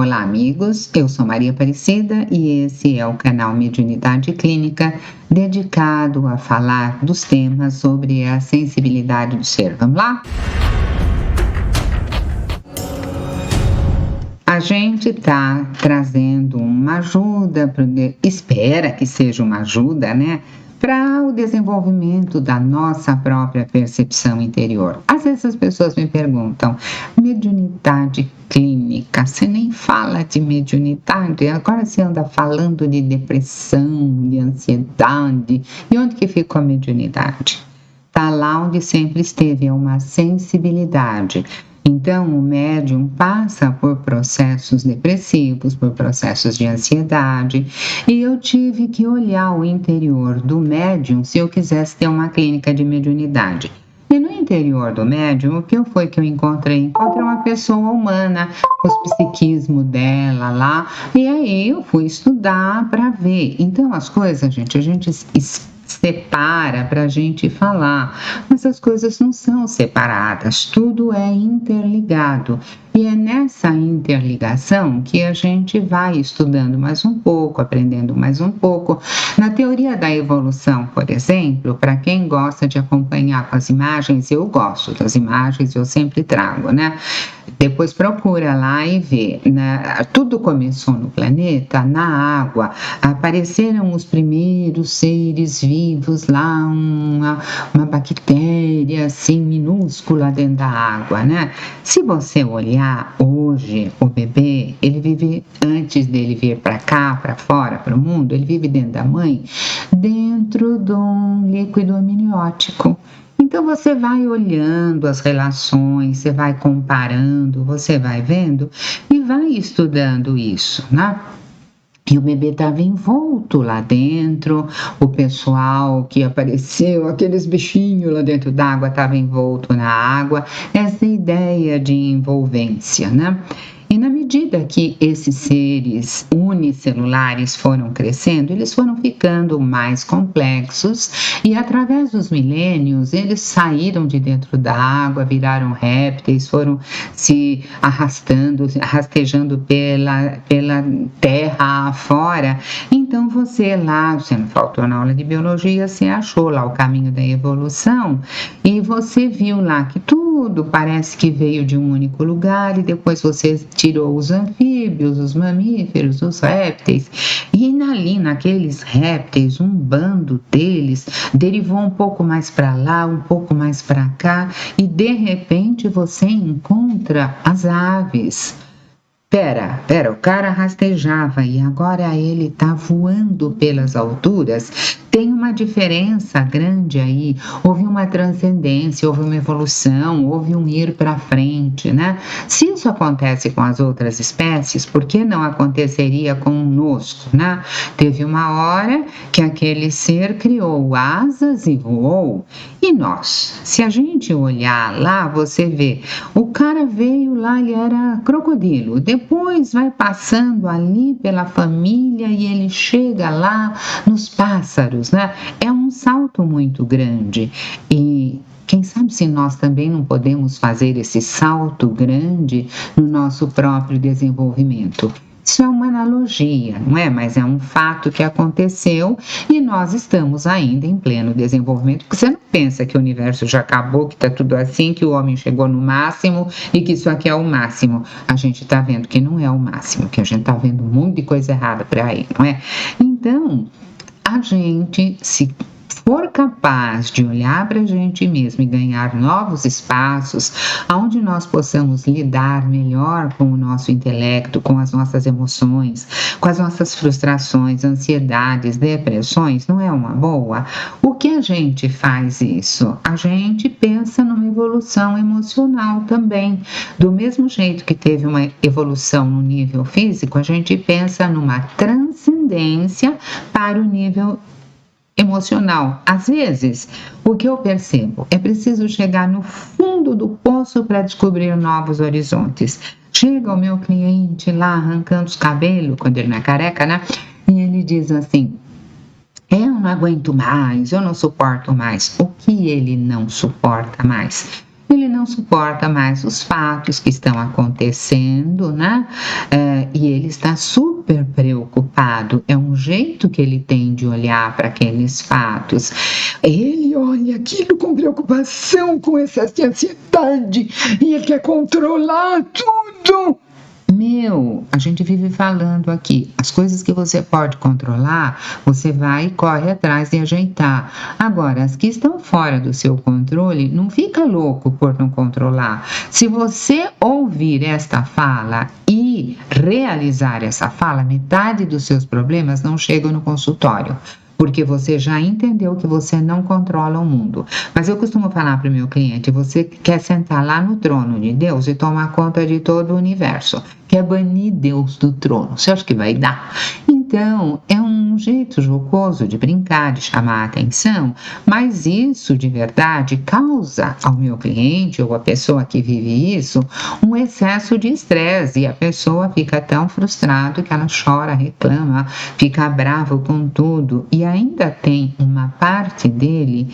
Olá, amigos. Eu sou Maria Aparecida e esse é o canal Mediunidade Clínica, dedicado a falar dos temas sobre a sensibilidade do ser. Vamos lá? A gente está trazendo uma ajuda, espera que seja uma ajuda, né? Para o desenvolvimento da nossa própria percepção interior. Às vezes as pessoas me perguntam, mediunidade clínica, você nem fala de mediunidade, agora você anda falando de depressão, de ansiedade, e onde que ficou a mediunidade? Está lá onde sempre esteve, é uma sensibilidade. Então, o médium passa por processos depressivos, por processos de ansiedade, e eu tive que olhar o interior do médium se eu quisesse ter uma clínica de mediunidade. E no interior do médium, o que foi que eu encontrei? Encontrei uma pessoa humana, o psiquismo dela lá, e aí eu fui estudar para ver. Então, as coisas, a gente separa para a gente falar, mas as coisas não são separadas, tudo é interligado. E é nessa interligação que a gente vai estudando mais um pouco, aprendendo mais um pouco. Na teoria da evolução, por exemplo, para quem gosta de acompanhar com as imagens, eu gosto das imagens, eu sempre trago, né? Depois procura lá e vê, né? Tudo começou no planeta, na água, apareceram os primeiros seres vivos lá, uma bactéria assim minúscula dentro da água, né? Se você olhar hoje, o bebê, ele vive, antes dele vir para cá, para fora, para o mundo, ele vive dentro da mãe, dentro de um líquido amniótico. Então você vai olhando as relações, você vai comparando, você vai vendo e vai estudando isso, né? E o bebê estava envolto lá dentro, o pessoal que apareceu, aqueles bichinhos lá dentro d'água, estava envolto na água, essa ideia de envolvência, né? E na medida que esses seres unicelulares foram crescendo, eles foram ficando mais complexos e através dos milênios eles saíram de dentro da água, viraram répteis, foram se arrastando, rastejando pela terra afora. Então você lá, você não faltou na aula de biologia, você achou lá o caminho da evolução e você viu lá que tudo parece que veio de um único lugar e depois você tirou os anfíbios, os mamíferos, os répteis, e ali naqueles répteis, um bando deles derivou um pouco mais para lá, um pouco mais para cá, e de repente você encontra as aves. Pera, o cara rastejava e agora ele está voando pelas alturas. Tem uma diferença grande aí, houve uma transcendência, houve uma evolução, houve um ir para frente, né? Se isso acontece com as outras espécies, por que não aconteceria conosco, né? Teve uma hora que aquele ser criou asas e voou. E nós, se a gente olhar lá, você vê, o cara veio lá, ele era crocodilo, depois vai passando ali pela família e ele chega lá nos pássaros, né? É um salto muito grande e quem sabe se nós também não podemos fazer esse salto grande no nosso próprio desenvolvimento. Isso é uma analogia, não é? Mas é um fato que aconteceu e nós estamos ainda em pleno desenvolvimento, porque você não pensa que o universo já acabou, que está tudo assim, que o homem chegou no máximo e que isso aqui é o máximo. A gente está vendo que não é o máximo, que a gente está vendo um monte de coisa errada por aí, não é? Então, a gente, se for capaz de olhar para a gente mesmo e ganhar novos espaços onde nós possamos lidar melhor com o nosso intelecto, com as nossas emoções, com as nossas frustrações, ansiedades, depressões, não é uma boa? O que a gente faz isso? A gente pensa numa evolução emocional também. Do mesmo jeito que teve uma evolução no nível físico, a gente pensa numa transcendência para o nível emocional. Às vezes, o que eu percebo é preciso chegar no fundo do poço para descobrir novos horizontes. Chega o meu cliente lá arrancando os cabelos, quando ele não é careca, né? E ele diz assim: eu não aguento mais, eu não suporto mais. O que ele não suporta mais? Ele não suporta mais os fatos que estão acontecendo, né? E ele está super preocupado. É um jeito que ele tem de olhar para aqueles fatos. Ele olha aquilo com preocupação, com excesso de ansiedade, e ele quer controlar tudo. A gente vive falando aqui, as coisas que você pode controlar, você vai e corre atrás de ajeitar. Agora, as que estão fora do seu controle, não fica louco por não controlar. Se você ouvir esta fala e realizar essa fala, metade dos seus problemas não chegam no consultório, porque você já entendeu que você não controla o mundo. Mas eu costumo falar para o meu cliente, você quer sentar lá no trono de Deus e tomar conta de todo o universo, quer banir Deus do trono, você acha que vai dar? Então, é um jeito jocoso de brincar, de chamar a atenção, mas isso de verdade causa ao meu cliente ou à pessoa que vive isso um excesso de estresse, e a pessoa fica tão frustrada que ela chora, reclama, fica brava com tudo, e ainda tem uma parte dele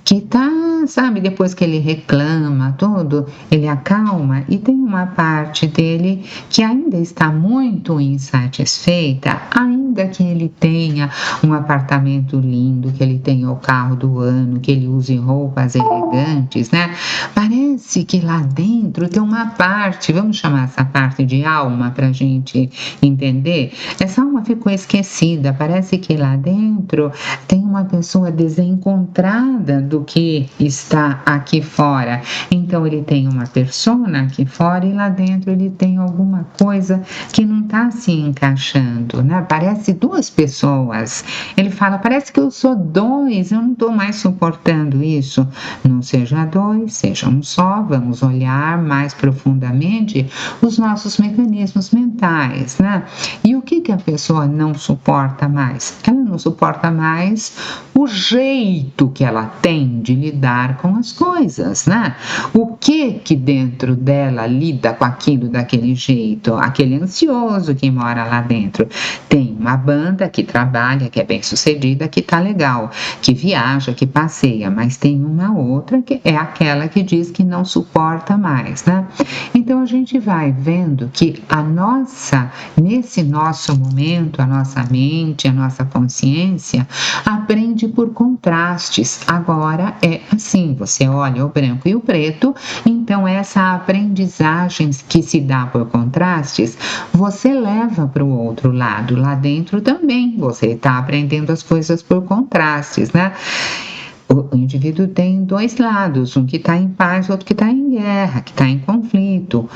que tá, sabe, depois que ele reclama tudo, ele acalma, e tem uma parte dele que ainda está muito insatisfeita, ainda que ele tenha um apartamento lindo, que ele tenha o carro do ano, que ele use roupas elegantes, né? Parece que lá dentro tem uma parte, vamos chamar essa parte de alma para a gente entender, essa alma ficou esquecida, parece que lá dentro tem uma pessoa desencontrada do que está aqui fora. Então ele tem uma persona aqui fora e lá dentro ele tem alguma coisa que não está se encaixando, né? Parece duas pessoas. Ele fala, parece que eu sou dois, eu não estou mais suportando isso. Não seja dois, seja um só. Vamos olhar mais profundamente os nossos mecanismos mentais, né? E o que a pessoa não suporta mais? Ela não suporta mais o jeito que ela tem de lidar com as coisas, né? O que dentro dela lida com aquilo daquele jeito? Aquele ansioso que mora lá dentro. Tem uma banda que trabalha, que é bem sucedida, que tá legal, que viaja, que passeia, mas tem uma outra que é aquela que diz que não suporta mais, né? Então a gente vai vendo que nesse nosso momento, a nossa mente, a nossa consciência aprende por contrastes. Agora é assim, você olha o branco e o preto, então essa aprendizagem que se dá por contrastes, você leva para o outro lado, lá dentro também, você está aprendendo as coisas por contrastes, né? O indivíduo tem dois lados, um que está em paz, outro que está em guerra, que está em conflito.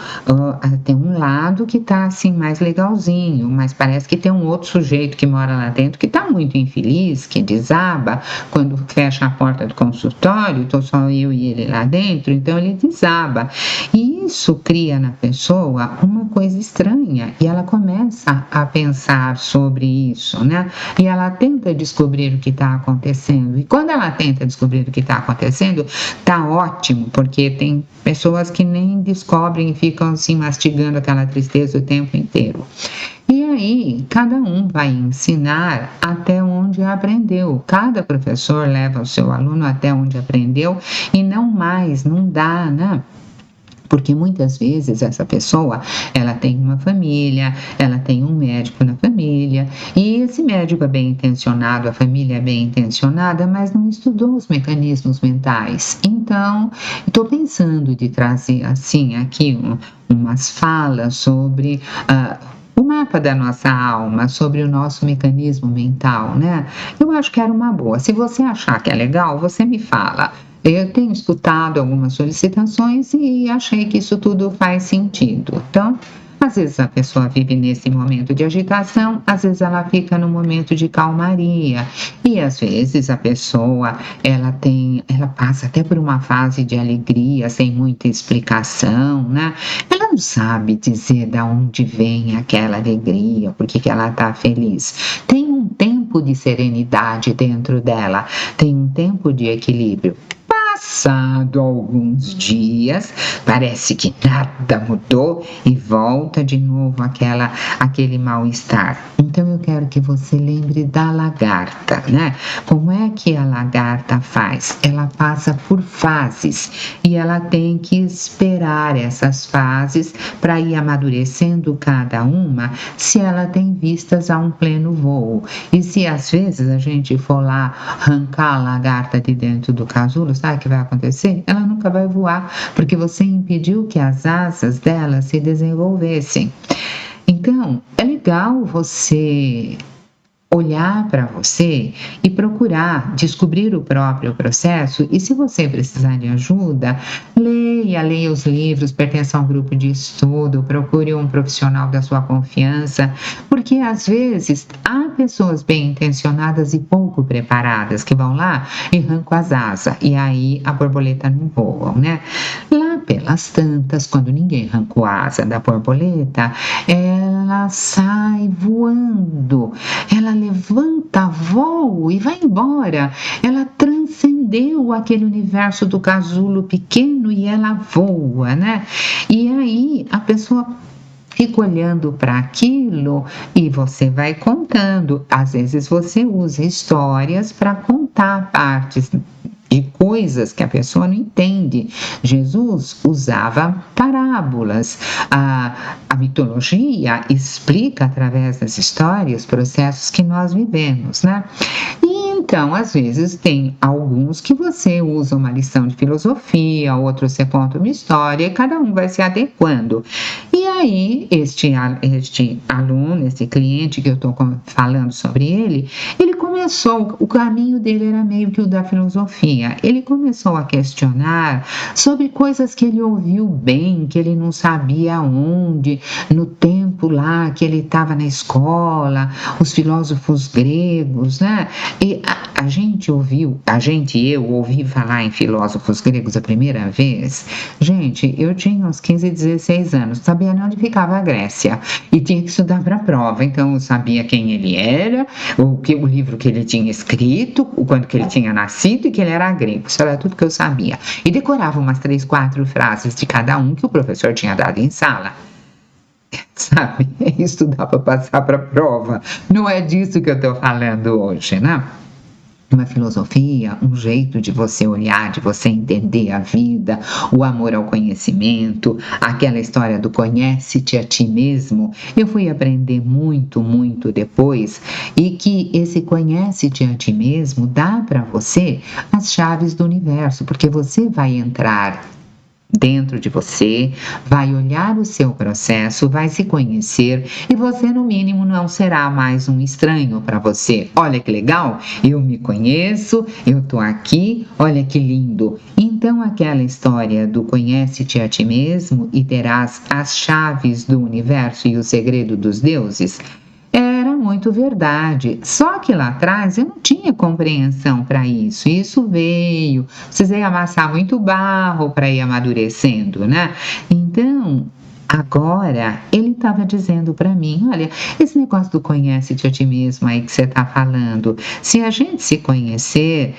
Tem um lado que está assim mais legalzinho, mas parece que tem um outro sujeito que mora lá dentro que está muito infeliz, que desaba quando fecha a porta do consultório, estou só eu e ele lá dentro, então ele desaba. E isso cria na pessoa uma coisa estranha, e ela começa a pensar sobre isso, né? E ela tenta descobrir o que está acontecendo. E quando ela tenta descobrir o que está acontecendo, tá ótimo, porque tem pessoas que nem descobrem e ficam assim mastigando aquela tristeza o tempo inteiro. E aí, cada um vai ensinar até onde aprendeu. Cada professor leva o seu aluno até onde aprendeu e não mais, não dá, né? Porque muitas vezes essa pessoa, ela tem uma família, ela tem um médico na família, e esse médico é bem intencionado, a família é bem intencionada, mas não estudou os mecanismos mentais. Então, estou pensando de trazer assim aqui umas falas sobre o mapa da nossa alma, sobre o nosso mecanismo mental, né? Eu acho que era uma boa. Se você achar que é legal, você me fala. Eu tenho escutado algumas solicitações e achei que isso tudo faz sentido. Então, às vezes a pessoa vive nesse momento de agitação, às vezes ela fica no momento de calmaria, e às vezes a pessoa ela passa até por uma fase de alegria sem muita explicação, né? Ela não sabe dizer de onde vem aquela alegria, por que ela está feliz. Tem um tempo de serenidade dentro dela, tem um tempo de equilíbrio. Passado alguns dias, parece que nada mudou e volta de novo aquele mal-estar. Então eu quero que você lembre da lagarta, né? Como é que a lagarta faz? Ela passa por fases e ela tem que esperar essas fases para ir amadurecendo cada uma, se ela tem vistas a um pleno voo. E se às vezes a gente for lá arrancar a lagarta de dentro do casulo, sabe o que vai acontecer? Ela nunca vai voar, porque você impediu que as asas dela se desenvolvessem. Então, é legal você olhar para você e procurar descobrir o próprio processo, e se você precisar de ajuda, leia os livros, pertença a um grupo de estudo, procure um profissional da sua confiança, porque às vezes há pessoas bem intencionadas e pouco preparadas que vão lá e arrancam as asas, e aí a borboleta não voa, né? Lá pelas tantas, quando ninguém arrancou a asa da borboleta, ela sai voando, ela levanta voo e vai embora. Ela transcendeu aquele universo do casulo pequeno e ela voa, né? E aí a pessoa fica olhando para aquilo e você vai contando. Às vezes você usa histórias para contar partes de coisas que a pessoa não entende. Jesus usava parábolas. A mitologia explica através das histórias processos que nós vivemos, né? Então, às vezes, tem alguns que você usa uma lição de filosofia, outros você conta uma história, e cada um vai se adequando. E aí, este aluno, esse cliente que eu estou falando sobre ele começou, o caminho dele era meio que o da filosofia. Ele começou a questionar sobre coisas que ele ouviu bem, que ele não sabia onde, no tempo lá que ele estava na escola, os filósofos gregos, né? E eu ouvi falar em filósofos gregos a primeira vez. Gente, eu tinha uns 15, 16 anos, sabia onde ficava a Grécia e tinha que estudar para a prova, então eu sabia quem ele era, o livro que ele tinha escrito, o quando que ele tinha nascido e que ele era grego. Isso era tudo que eu sabia. E decorava umas 3, 4 frases de cada um que o professor tinha dado em sala. Sabe? Estudar para passar para a prova. Não é disso que eu estou falando hoje, né? Uma filosofia, um jeito de você olhar, de você entender a vida, o amor ao conhecimento, aquela história do conhece-te a ti mesmo. Eu fui aprender muito, muito depois, e que esse conhece-te a ti mesmo dá para você as chaves do universo, porque você vai entrar dentro de você, vai olhar o seu processo, vai se conhecer e você, no mínimo, não será mais um estranho para você. Olha que legal, eu me conheço, eu tô aqui, olha que lindo. Então, aquela história do conhece-te a ti mesmo e terás as chaves do universo e o segredo dos deuses, era muito verdade, só que lá atrás eu não tinha compreensão para isso. Isso veio, precisei amassar muito barro para ir amadurecendo, né? Então, agora ele estava dizendo para mim, olha, esse negócio do conhece-te a ti mesmo aí que você está falando, se a gente se conhecer,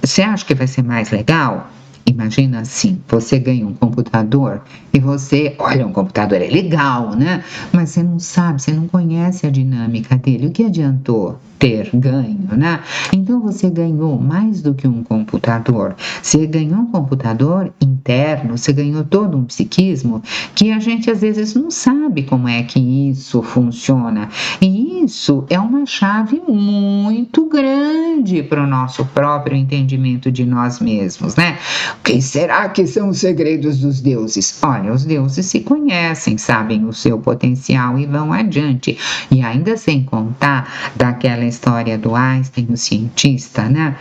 você acha que vai ser mais legal? Imagina assim, você ganha um computador e você, olha, um computador é legal, né? Mas você não sabe, você não conhece a dinâmica dele. O que adiantou ter ganho, né? Então você ganhou mais do que um computador. Você ganhou um computador interno, você ganhou todo um psiquismo que a gente às vezes não sabe como é que isso funciona. E isso é uma chave muito grande para o nosso próprio entendimento de nós mesmos, né? O que será que são os segredos dos deuses? Olha, os deuses se conhecem, sabem o seu potencial e vão adiante. E ainda sem contar daquela história do Einstein, o cientista, né?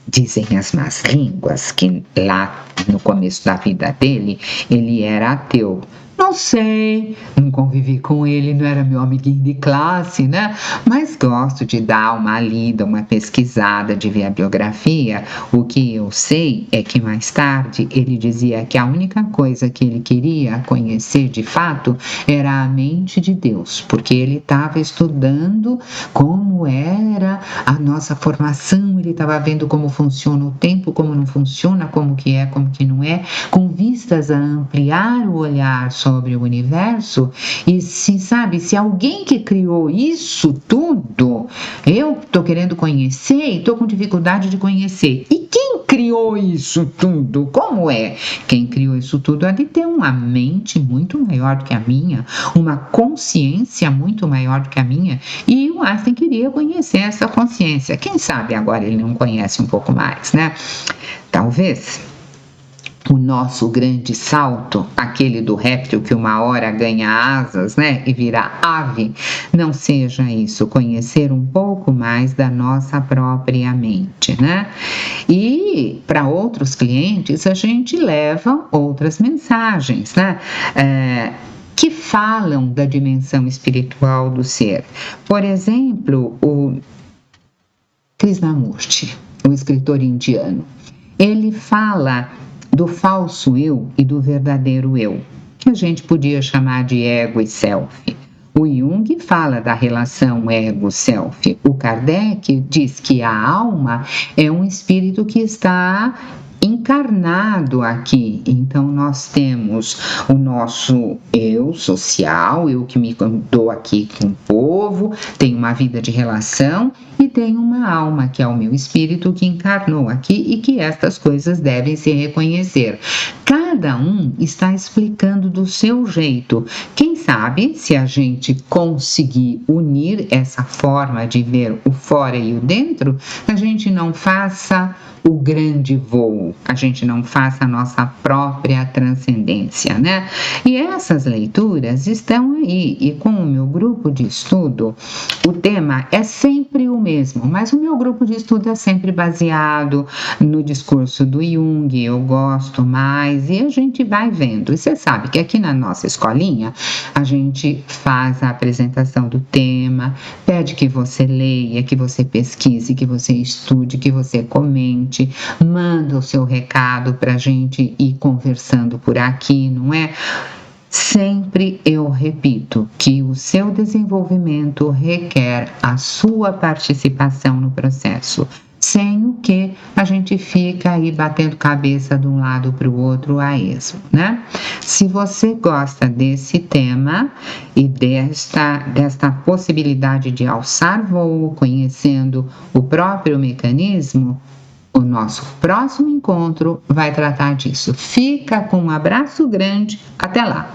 Dizem as más línguas que lá no começo da vida dele, ele era ateu. Não sei, não convivi com ele, não era meu amiguinho de classe, né? Mas gosto de dar uma lida, uma pesquisada, de ver a biografia. O que eu sei é que mais tarde ele dizia que a única coisa que ele queria conhecer de fato era a mente de Deus, porque ele estava estudando como era a nossa formação, ele estava vendo como funciona o tempo, como não funciona, como que é, como que não é, com vistas a ampliar o olhar sobre o universo. E se alguém que criou isso tudo, eu estou querendo conhecer e estou com dificuldade de conhecer. E quem criou isso tudo? Como é? Quem criou isso tudo há de ter uma mente muito maior do que a minha, uma consciência muito maior do que a minha, e o Einstein queria conhecer essa consciência. Quem sabe agora ele não conhece um pouco mais, né? Talvez o nosso grande salto, aquele do réptil que uma hora ganha asas, né, e vira ave, não seja isso, conhecer um pouco mais da nossa própria mente, né? E para outros clientes a gente leva outras mensagens, né? Que falam da dimensão espiritual do ser. Por exemplo, o Krishnamurti, o escritor indiano, ele fala do falso eu e do verdadeiro eu, que a gente podia chamar de ego e self. O Jung fala da relação ego-self. O Kardec diz que a alma é um espírito que está encarnado aqui. Então nós temos o nosso eu social, eu que me dou aqui com o povo, tenho uma vida de relação, e tenho uma alma, que é o meu espírito que encarnou aqui, e que estas coisas devem se reconhecer. Cada um está explicando do seu jeito. Quem sabe, se a gente conseguir unir essa forma de ver o fora e o dentro, a gente não faça o grande voo, a gente não faça a nossa própria transcendência, né? E essas leituras estão aí, e com o meu grupo de estudo, o tema é sempre o mesmo, mas o meu grupo de estudo é sempre baseado no discurso do Jung, eu gosto mais, e a gente vai vendo. E você sabe que aqui na nossa escolinha, a gente faz a apresentação do tema, pede que você leia, que você pesquise, que você estude, que você comente, manda o seu recado para a gente ir conversando por aqui, não é? Sempre eu repito que o seu desenvolvimento requer a sua participação no processo, sem o que a gente fica aí batendo cabeça de um lado para o outro a esmo, né? Se você gosta desse tema e desta possibilidade de alçar voo, conhecendo o próprio mecanismo, o nosso próximo encontro vai tratar disso. Fica com um abraço grande, até lá!